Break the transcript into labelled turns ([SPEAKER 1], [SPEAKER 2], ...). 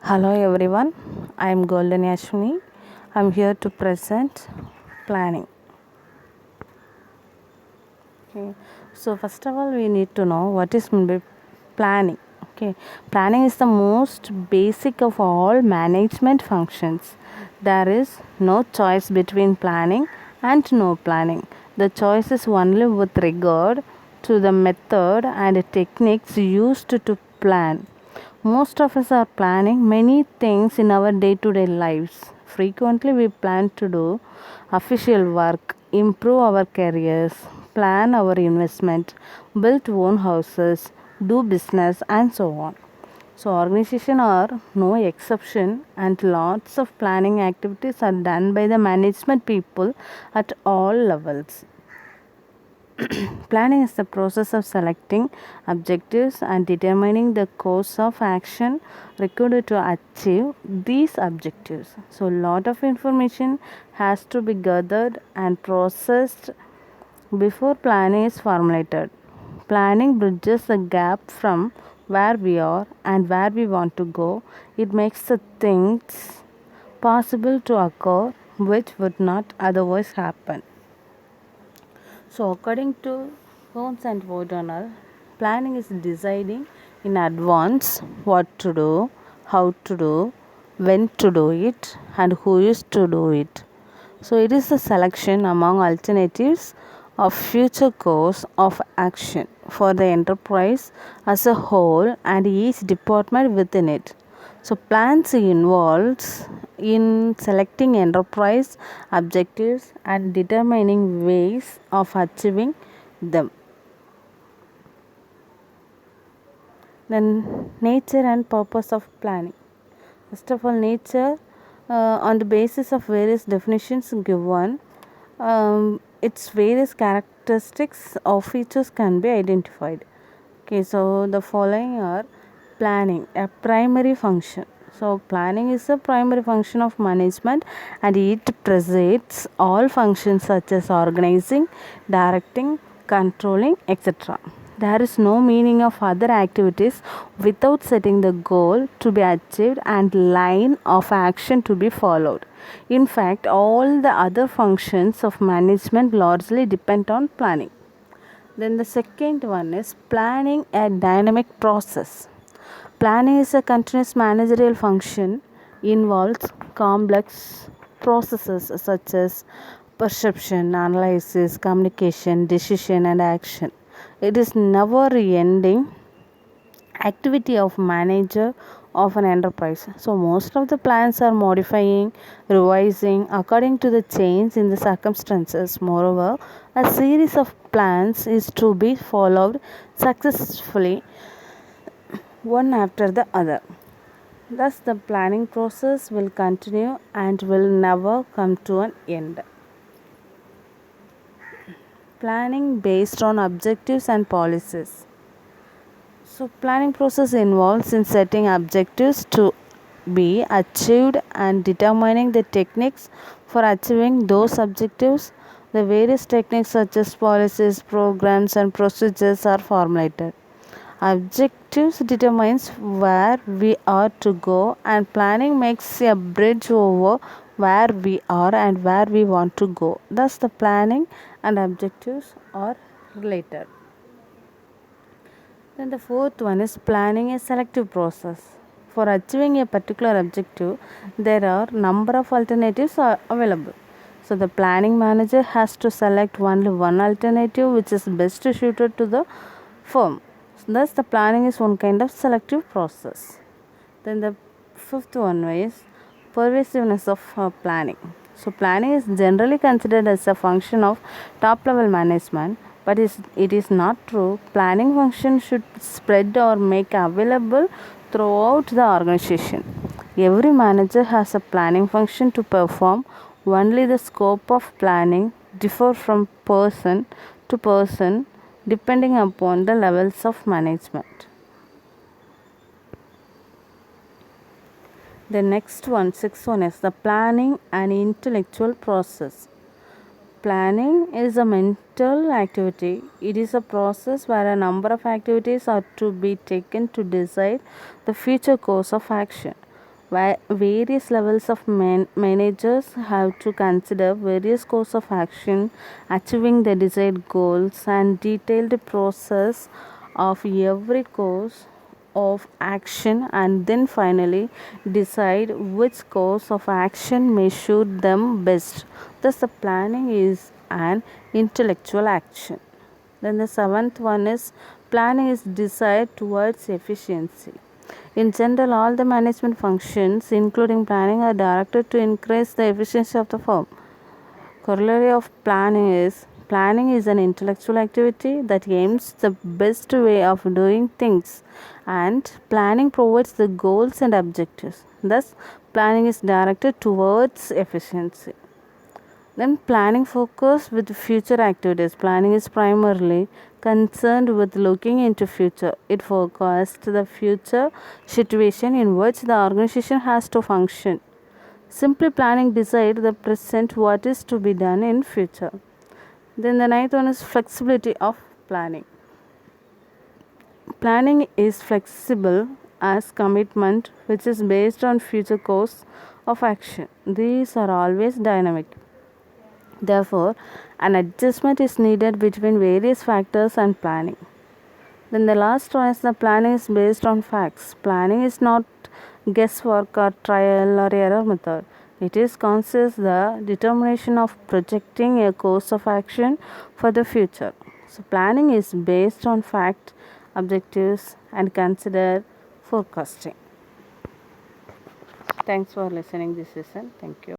[SPEAKER 1] Hello everyone, I am Golden Yashwini. I am here to present planning. Okay. So first of all, we need to know what is meant by planning. Okay, planning is the most basic of all management functions. There is no choice between planning and no planning. The choice is only with regard to the method and techniques used to plan. Most of us are planning many things in our day to day lives. Frequently, we plan to do official work, improve our careers, plan our investment, build own houses, do business, and so on. So, organization are no exception, and lots of planning activities are done by the management people at all levels. Planning is the process of selecting objectives and determining the course of action required to achieve these objectives. So, a lot of information has to be gathered and processed before planning is formulated. Planning bridges the gap from where we are and where we want to go. It makes the things possible to occur which would not otherwise happen. So, according to Holmes and O'Donnell, planning is deciding in advance what to do, how to do, when to do it, and who is to do it. So, it is the selection among alternatives of future course of action for the enterprise as a whole and each department within it. So, plans involves in selecting enterprise objectives and determining ways of achieving them. Then, nature and purpose of planning. First of all, nature, on the basis of various definitions given, its various characteristics or features can be identified. Okay, so the following are planning, a primary function. So, planning is a primary function of management and it precedes all functions such as organizing, directing, controlling, etc. There is no meaning of other activities without setting the goal to be achieved and line of action to be followed. In fact, all the other functions of management largely depend on planning. Then the second one is planning a dynamic process. Planning is a continuous managerial function, involves complex processes such as perception, analysis, communication, decision, and action. It is never ending activity of manager of an enterprise. So most of the plans are modifying, revising according to the change in the circumstances. Moreover, a series of plans is to be followed successfully one after the other. Thus the planning process will continue and will never come to an end. Planning based on objectives and policies. So planning process involves in setting objectives to be achieved and determining the techniques for achieving those objectives. The various techniques such as policies, programs and procedures are formulated. Objectives determines where we are to go and planning makes a bridge over where we are and where we want to go. Thus the planning and objectives are related. Then the fourth one is planning a selective process. For achieving a particular objective, there are number of alternatives are available. So the planning manager has to select only one alternative which is best suited to the firm. Thus the planning is one kind of selective process. Then the fifth one is pervasiveness of planning. So planning is generally considered as a function of top level management, but it is not true. Planning function should spread or make available throughout the organization. Every manager has a planning function to perform. Only the scope of planning differ from person to person depending upon the levels of management. The next one, sixth one is the planning and intellectual process. Planning is a mental activity. It is a process where a number of activities are to be taken to decide the future course of action. Various levels of managers have to consider various course of action, achieving the desired goals, and detailed process of every course of action, and then finally decide which course of action may suit them best. Thus, the planning is an intellectual action. Then the seventh one is planning is desire towards efficiency. In general, all the management functions, including planning, are directed to increase the efficiency of the firm. Corollary of planning is an intellectual activity that aims the best way of doing things, and planning provides the goals and objectives. Thus, planning is directed towards efficiency. Then planning focus with future activities. Planning is primarily concerned with looking into future. It forecasts the future situation in which the organization has to function. Simply planning decide the present what is to be done in future. Then the ninth one is flexibility of planning. Planning is flexible as commitment which is based on future course of action. These are always dynamic. Therefore, an adjustment is needed between various factors and planning. Then the last one is the planning is based on facts. Planning is not guesswork or trial or error method. It is conscious the determination of projecting a course of action for the future. So planning is based on fact, objectives, and consider forecasting. Thanks for listening this session. Thank you.